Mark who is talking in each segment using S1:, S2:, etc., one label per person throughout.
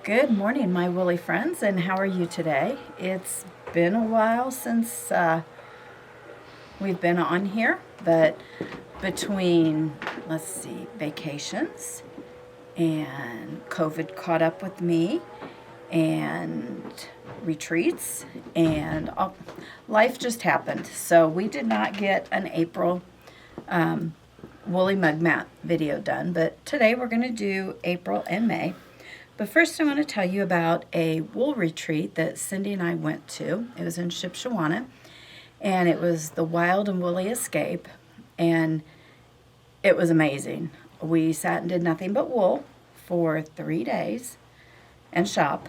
S1: Good morning, my woolly friends, and how are you today? It's been a while since we've been on here, but between, let's see, vacations and COVID caught up with me and retreats and life just happened. So we did not get an April woolly mug mat video done, but today we're going to do April and May. But first I want to tell you about a wool retreat that Cindy and I went to. It was in Shipshewana, and it was the Wild and Woolly Escape, and it was amazing. We sat and did nothing but wool for 3 days and shop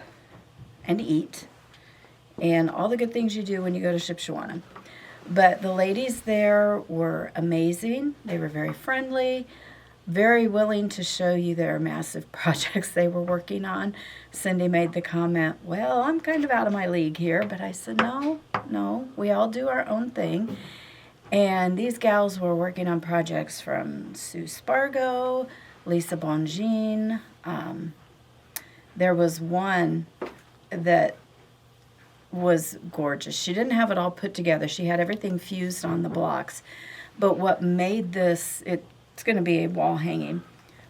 S1: and eat and all the good things you do when you go to Shipshewana. But the ladies there were amazing. They were very friendly, very willing to show you their massive projects they were working on. Cindy made the comment, well, I'm kind of out of my league here, but I said, no, we all do our own thing. And these gals were working on projects from Sue Spargo, Lisa Bongine. There was one that was gorgeous. She didn't have it all put together. She had everything fused on the blocks. But what made this, it's going to be a wall hanging,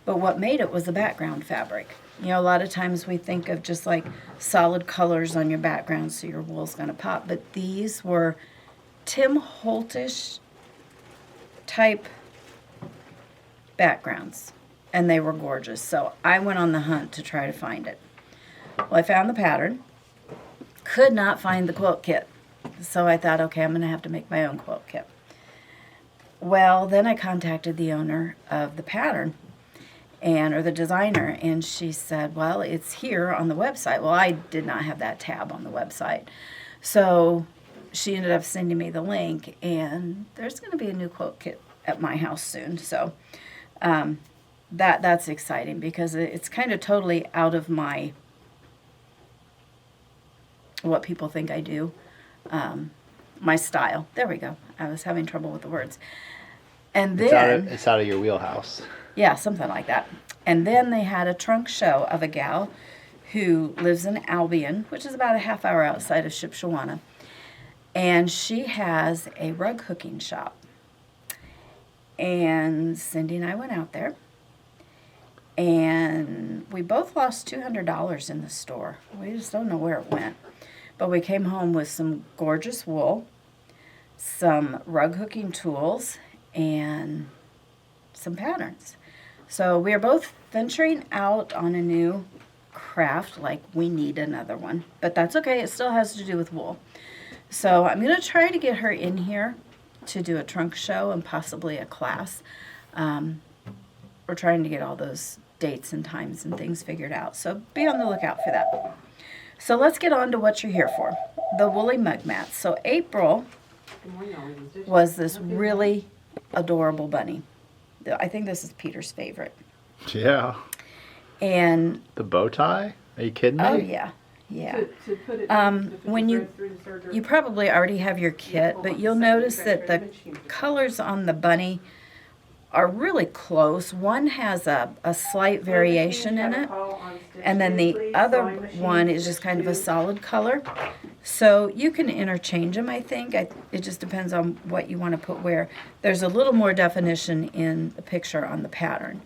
S1: but what made it was the background fabric. You know, a lot of times we think of just like solid colors on your background so your wool's going to pop, but these were Tim Holtish type backgrounds, and they were gorgeous. So I went on the hunt to try to find it. Well, I found the pattern, could not find the quilt kit, so I thought, okay, I'm going to have to make my own quilt kit. Well, then I contacted the owner of the pattern, or the designer, and she said, well, it's here on the website. Well, I did not have that tab on the website. So she ended up sending me the link, and there's going to be a new quilt kit at my house soon. So that's exciting because it's kind of totally out of what people think I do. My style. There we go. I was having trouble with the words. And then
S2: it's out of your wheelhouse.
S1: Yeah, something like that. And then they had a trunk show of a gal who lives in Albion, which is about a half hour outside of Shipshewana. And she has a rug hooking shop. And Cindy and I went out there. And we both lost $200 in the store. We just don't know where it went. But we came home with some gorgeous wool, some rug hooking tools, and some patterns. So we are both venturing out on a new craft, like we need another one. But that's okay, it still has to do with wool. So I'm going to try to get her in here to do a trunk show and possibly a class. We're trying to get all those dates and times and things figured out. So be on the lookout for that. So let's get on to what you're here for, the woolly mug mats. So April was this really adorable bunny. I think this is Peter's favorite.
S2: Yeah.
S1: And
S2: the bow tie? Are you kidding me?
S1: Oh yeah. When you probably already have your kit, but you'll notice that the colors on the bunny are really close. One has a slight variation in it, and then the other one is just kind of a solid color. So you can interchange them, I think. It just depends on what you want to put where. There's a little more definition in the picture on the pattern.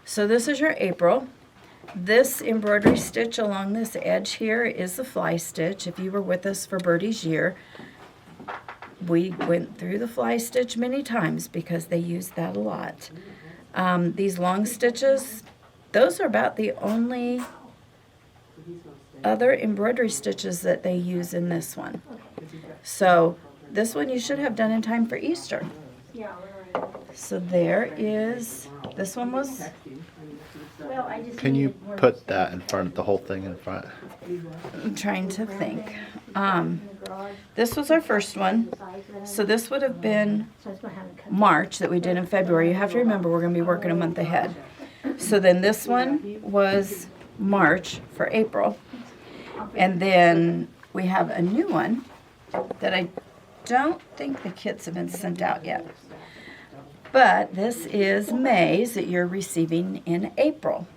S1: So this is your April. This embroidery stitch along this edge here is the fly stitch. If you were with us for Birdie's year, we went through the fly stitch many times because they use that a lot. These long stitches, those are about the only other embroidery stitches that they use in this one. So this one you should have done in time for Easter. So there is, this one was...
S2: Can you put that in front, the whole thing in front?
S1: I'm trying to think. This was our first one. So this would have been March that we did in February. You have to remember we're going to be working a month ahead. So then this one was March for April. And then we have a new one that I don't think the kits have been sent out yet. But this is May's that you're receiving in April.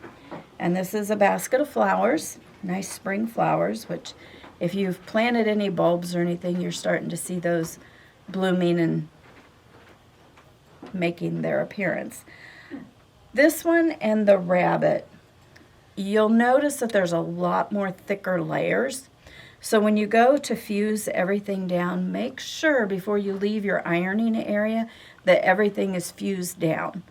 S1: And this is a basket of flowers. nice spring flowers, which if you've planted any bulbs or anything, you're starting to see those blooming and making their appearance. This one and the rabbit, you'll notice that there's a lot more thicker layers. So when you go to fuse everything down, make sure before you leave your ironing area that everything is fused down.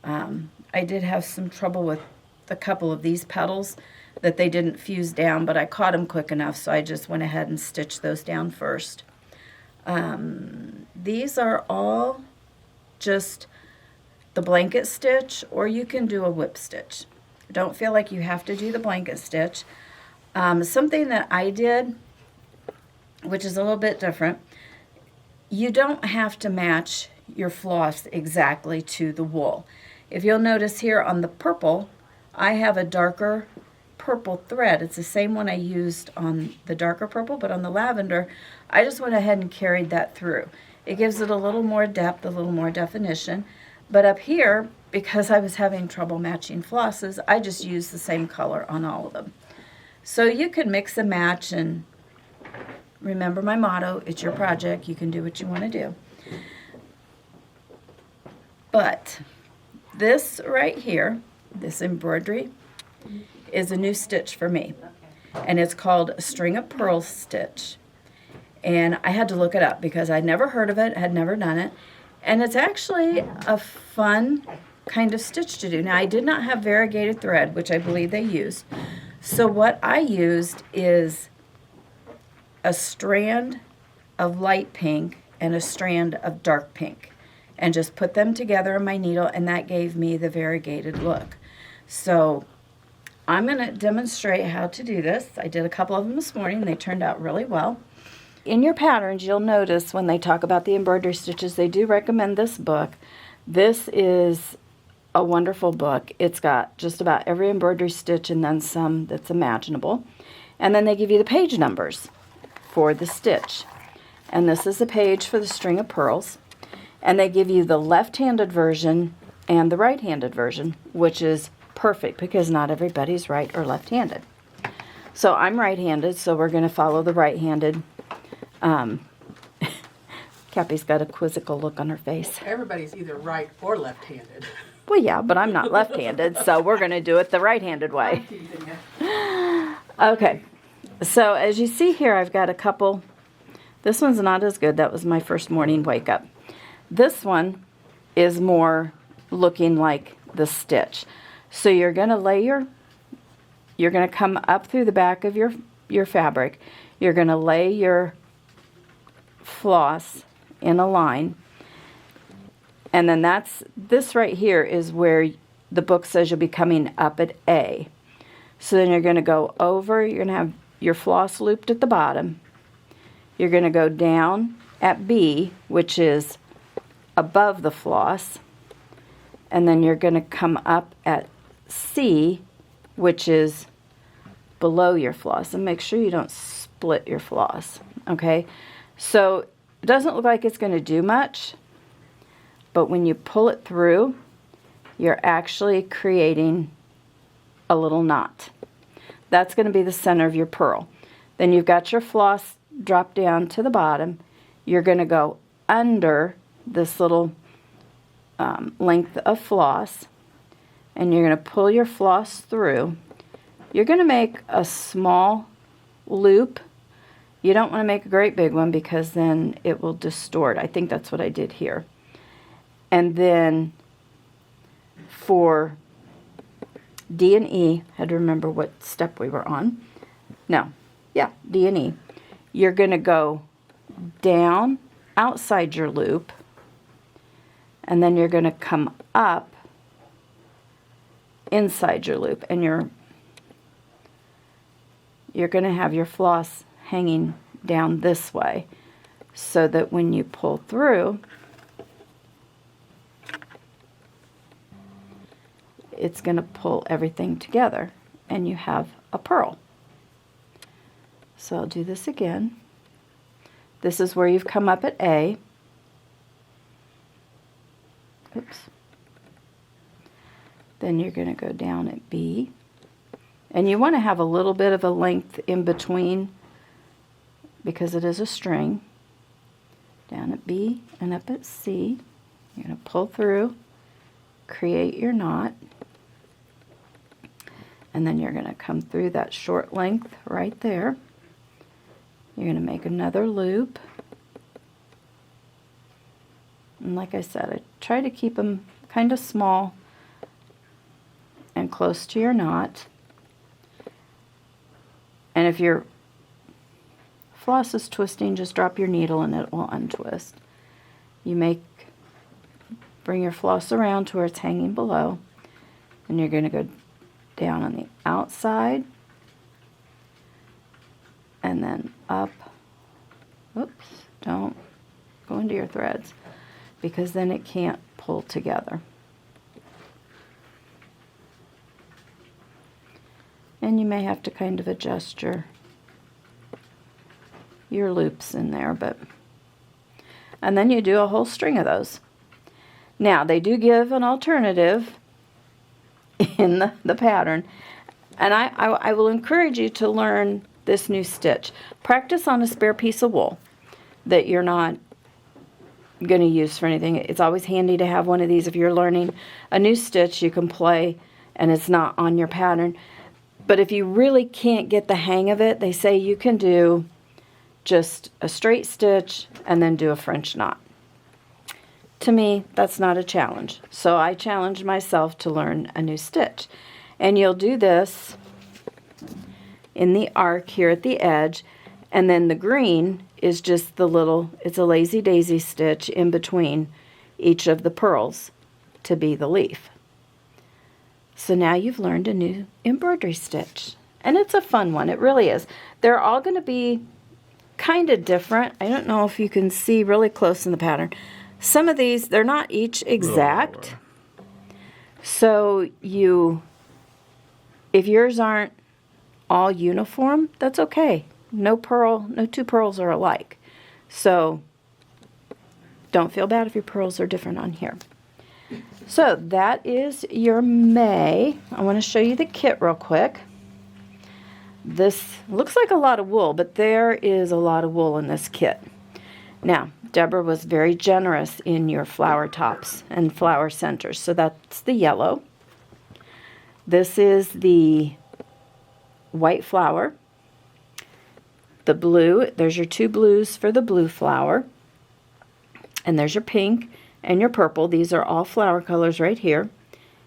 S1: I did have some trouble with a couple of these petals that they didn't fuse down, but I caught them quick enough, so I just went ahead and stitched those down first. These are all just the blanket stitch, or you can do a whip stitch. Don't feel like you have to do the blanket stitch. Something that I did, which is a little bit different, you don't have to match your floss exactly to the wool. If you'll notice here on the purple, I have a darker purple thread. It's the same one I used on the darker purple, but on the lavender, I just went ahead and carried that through. It gives it a little more depth, a little more definition. But up here, because I was having trouble matching flosses, I just used the same color on all of them. So you can mix and match, and remember my motto, it's your project, you can do what you want to do. But this right here, this embroidery, is a new stitch for me. And it's called a string of pearls stitch. And I had to look it up because I'd never heard of it, had never done it. And it's actually a fun kind of stitch to do. Now, I did not have variegated thread, which I believe they used. So what I used is a strand of light pink and a strand of dark pink, and just put them together on my needle, and that gave me the variegated look. So I'm going to demonstrate how to do this. I did a couple of them this morning. They turned out really well. In your patterns, you'll notice when they talk about the embroidery stitches, they do recommend this book. This is a wonderful book. It's got just about every embroidery stitch and then some that's imaginable. And then they give you the page numbers for the stitch. And this is a page for the string of pearls. And they give you the left-handed version and the right-handed version, which is perfect because not everybody's right or left-handed. So I'm right-handed, so we're going to follow the right-handed. Cappy's got a quizzical look on her face.
S3: Everybody's either right or left-handed.
S1: Well, yeah, but I'm not left-handed, so we're going to do it the right-handed way. Okay, so as you see here, I've got a couple. This one's not as good. That was my first morning wake-up. This one is more looking like the stitch. So you're going to you're going to come up through the back of your fabric. You're going to lay your floss in a line. And then this right here is where the book says you'll be coming up at A. So then you're going to go over, you're going to have your floss looped at the bottom. You're going to go down at B, which is above the floss. And then you're going to come up at C, which is below your floss. And make sure you don't split your floss, okay? So it doesn't look like it's going to do much, but when you pull it through, you're actually creating a little knot. That's going to be the center of your pearl. Then you've got your floss drop down to the bottom. You're going to go under this little length of floss, and you're going to pull your floss through. You're going to make a small loop. You don't want to make a great big one because then it will distort. I think that's what I did here. And then for D and E, I had to remember what step we were on. No, yeah, D and E. You're going to go down outside your loop, and then you're going to come up inside your loop, and you're going to have your floss hanging down this way so that when you pull through, it's going to pull everything together and you have a pearl. So I'll do this again. This is where you've come up at A. Oops. Then you're going to go down at B. And you want to have a little bit of a length in between because it is a string. Down at B and up at C. You're going to pull through, create your knot, and then you're going to come through that short length right there. You're going to make another loop. And like I said, I try to keep them kind of small and close to your knot. And if your floss is twisting, just drop your needle and it will untwist. You bring your floss around to where it's hanging below, and you're going to go down on the outside and then up. Oops, don't go into your threads because then it can't pull together. And you may have to kind of adjust your loops in there, and then you do a whole string of those. Now they do give an alternative in the pattern, and I will encourage you to learn this new stitch. Practice on a spare piece of wool that you're not going to use for anything. It's always handy to have one of these if you're learning a new stitch you can play and it's not on your pattern. But if you really can't get the hang of it, they say you can do just a straight stitch and then do a French knot. To me, that's not a challenge. So I challenged myself to learn a new stitch. And you'll do this in the arc here at the edge, and then the green is just it's a lazy daisy stitch in between each of the pearls to be the leaf. So now you've learned a new embroidery stitch. And it's a fun one, it really is. They're all going to be kind of different. I don't know if you can see really close in the pattern. Some of these, they're not each exact. So if yours aren't all uniform, that's okay. No two pearls are alike. So don't feel bad if your pearls are different on here. So that is your May. I want to show you the kit real quick. This looks like a lot of wool, but there is a lot of wool in this kit. Now, Deborah was very generous in your flower tops and flower centers. So that's the yellow. This is the white flower. The blue, there's your two blues for the blue flower. And there's your pink and your purple. These are all flower colors right here.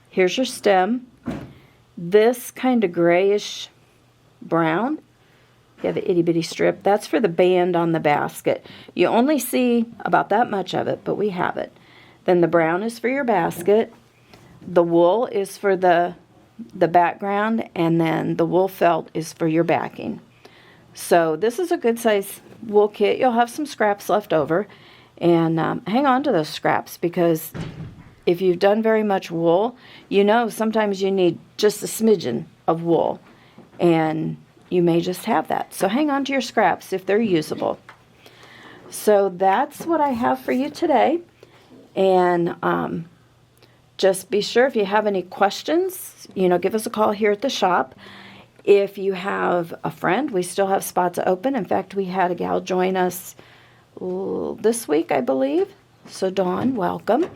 S1: Here's your stem. This kind of grayish brown, you have an itty bitty strip. That's for the band on the basket. You only see about that much of it, but we have it. Then the brown is for your basket. The wool is for the background, and then the wool felt is for your backing. So this is a good size wool kit. You'll have some scraps left over, and hang on to those scraps, because if you've done very much wool, you know sometimes you need just a smidgen of wool, and you may just have that. So hang on to your scraps if they're usable. So that's what I have for you today. And just be sure if you have any questions, give us a call here at the shop. If you have a friend, we still have spots open. In fact, we had a gal join us this week, I believe. So Dawn, welcome.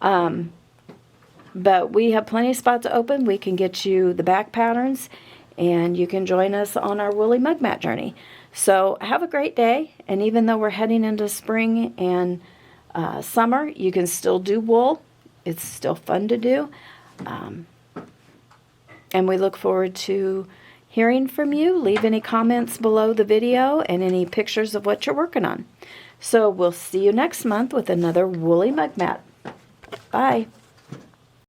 S1: But we have plenty of spots open. We can get you the back patterns, and you can join us on our Woolly Mug Mat journey. So have a great day, and even though we're heading into spring and summer, you can still do wool. It's still fun to do. And we look forward to hearing from you. Leave any comments below the video and any pictures of what you're working on. So we'll see you next month with another Woolly Mug Mat. Bye.